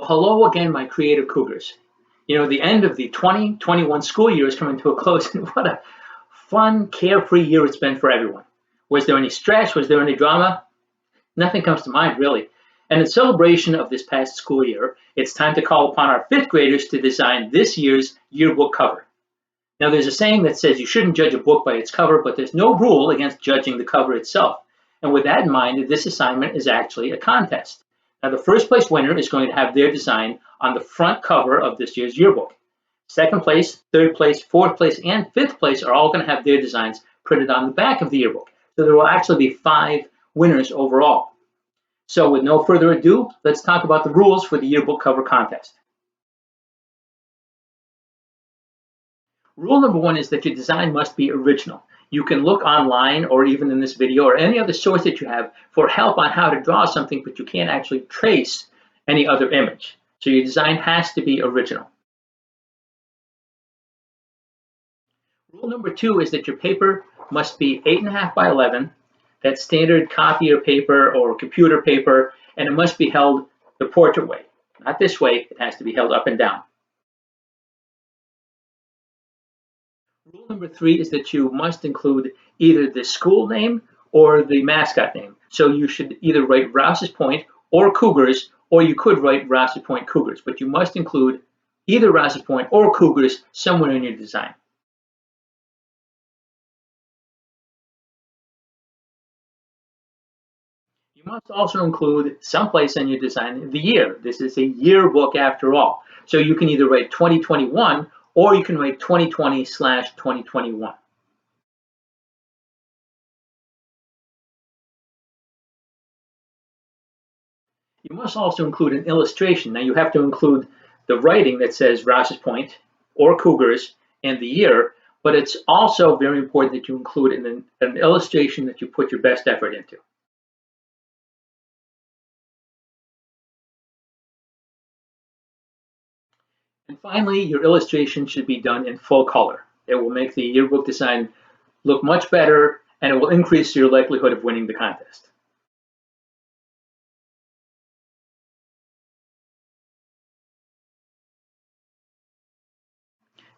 Hello again, my creative Cougars. You know, the end of the 2021 school year is coming to a close, and what a fun, carefree year it's been for everyone. Was there any stress? Was there any drama? Nothing comes to mind, really. And in celebration of this past school year, it's time to call upon our fifth graders to design this year's yearbook cover. Now, there's a saying that says you shouldn't judge a book by its cover, but there's no rule against judging the cover itself. And with that in mind, this assignment is actually a contest. Now, the first place winner is going to have their design on the front cover of this year's yearbook. Second place, third place, fourth place, and fifth place are all going to have their designs printed on the back of the yearbook. So there will actually be 5 winners overall. So with no further ado, let's talk about the rules for the yearbook cover contest. Rule number 1 is that your design must be original. You can look online or even in this video or any other source that you have for help on how to draw something, but you can't actually trace any other image. So your design has to be original. Rule number 2 is that your paper must be 8.5 by 11. That's standard copier paper or computer paper, and it must be held the portrait way. Not this way, it has to be held up and down. Rule number 3 is that you must include either the school name or the mascot name. So you should either write Rouses Point or Cougars, or you could write Rouses Point Cougars, but you must include either Rouses Point or Cougars somewhere in your design. You must also include someplace in your design the year. This is a yearbook after all. So you can either write 2021 or you can write 2020/2021. You must also include an illustration. Now you have to include the writing that says Rouses Point or Cougars and the year, but it's also very important that you include an illustration that you put your best effort into. And finally, your illustration should be done in full color. It will make the yearbook design look much better, and it will increase your likelihood of winning the contest.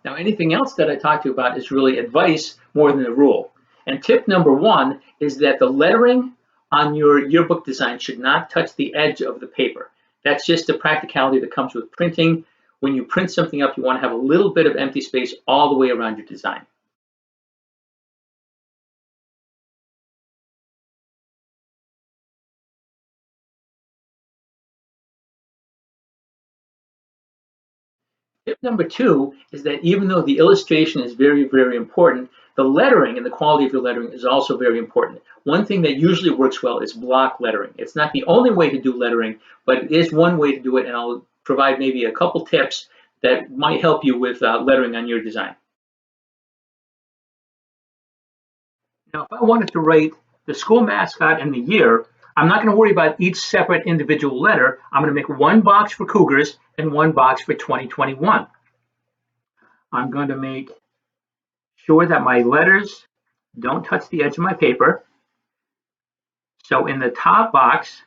Now, anything else that I talked to you about is really advice more than a rule. And tip number 1 is that the lettering on your yearbook design should not touch the edge of the paper. That's just the practicality that comes with printing. When you print something up, you want to have a little bit of empty space all the way around your design. Tip number 2 is that even though the illustration is very, very important, the lettering and the quality of your lettering is also very important. One thing that usually works well is block lettering. It's not the only way to do lettering, but it is one way to do it, and I'll provide maybe a couple tips that might help you with lettering on your design. Now, if I wanted to write the school mascot and the year, I'm not going to worry about each separate individual letter. I'm going to make one box for Cougars and one box for 2021. I'm going to make sure that my letters don't touch the edge of my paper. So in the top box,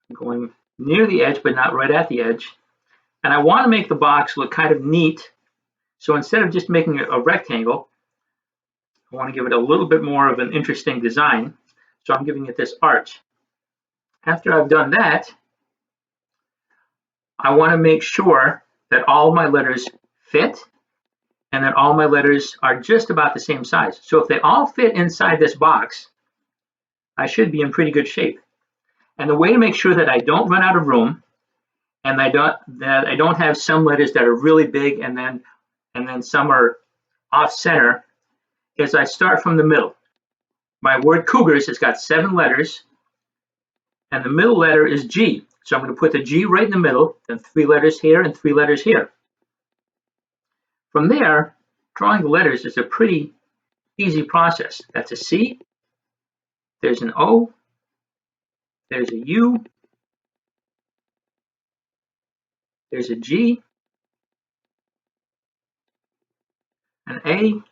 I'm going near the edge, but not right at the edge. And I want to make the box look kind of neat. So instead of just making it a rectangle, I want to give it a little bit more of an interesting design. So I'm giving it this arch. After I've done that, I want to make sure that all my letters fit and that all my letters are just about the same size. So if they all fit inside this box, I should be in pretty good shape. And the way to make sure that I don't run out of room and that I don't have some letters that are really big and then some are off center is I start from the middle. My word Cougars has got 7 letters, and the middle letter is G. So I'm going to put the G right in the middle, then 3 letters here and 3 letters here. From there, drawing the letters is a pretty easy process. That's a C, there's an O, there's a U, there's a G, an A,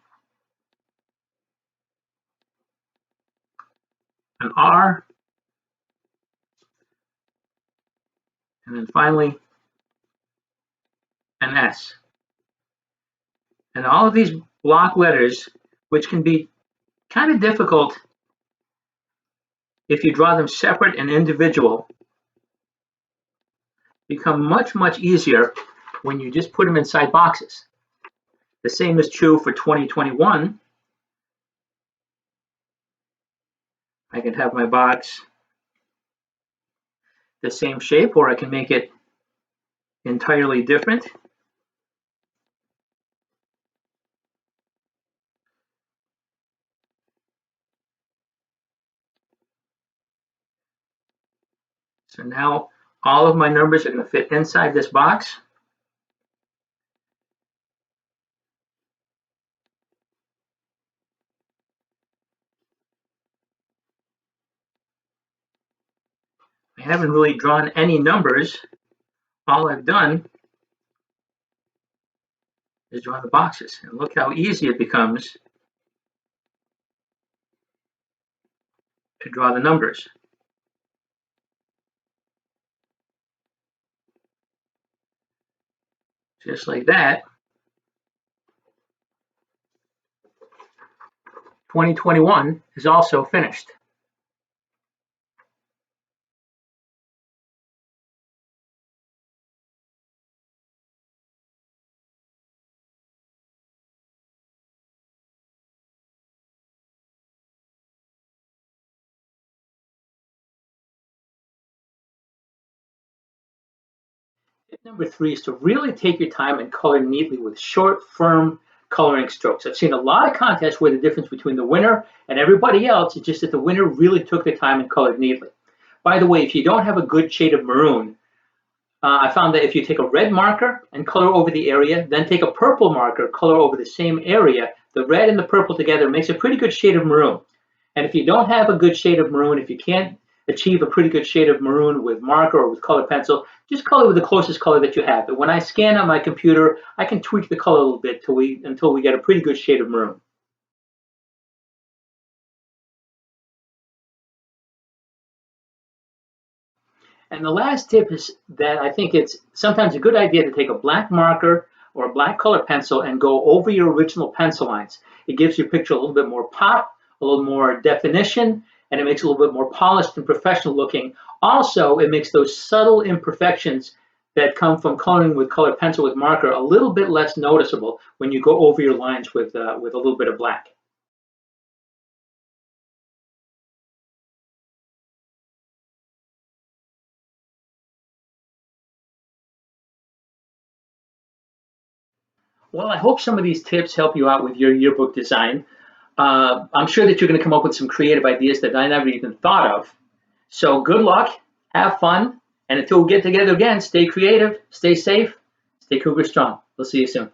an R, and then finally an S. And all of these block letters, which can be kind of difficult if you draw them separate and individual, become much, much easier when you just put them inside boxes. The same is true for 2021. I can have my box the same shape, or I can make it entirely different. So now all of my numbers are going to fit inside this box. I haven't really drawn any numbers. All I've done is draw the boxes. And look how easy it becomes to draw the numbers. Just like that. 2021 is also finished. Tip number 3 is to really take your time and color neatly with short, firm coloring strokes. I've seen a lot of contests where the difference between the winner and everybody else is just that the winner really took the time and colored neatly. By the way, if you don't have a good shade of maroon, I found that if you take a red marker and color over the area, then take a purple marker, color over the same area, the red and the purple together makes a pretty good shade of maroon. And if you don't have a good shade of maroon, if you can't achieve a pretty good shade of maroon with marker or with colored pencil, just color with the closest color that you have. But when I scan on my computer, I can tweak the color a little bit until we get a pretty good shade of maroon. And the last tip is that I think it's sometimes a good idea to take a black marker or a black color pencil and go over your original pencil lines. It gives your picture a little bit more pop, a little more definition, and it makes it a little bit more polished and professional looking. Also, it makes those subtle imperfections that come from coloring with colored pencil with marker a little bit less noticeable when you go over your lines with a little bit of black. Well, I hope some of these tips help you out with your yearbook design. I'm sure that you're going to come up with some creative ideas that I never even thought of. So good luck, have fun, and until we get together again, stay creative, stay safe, stay Cougar strong. We'll see you soon.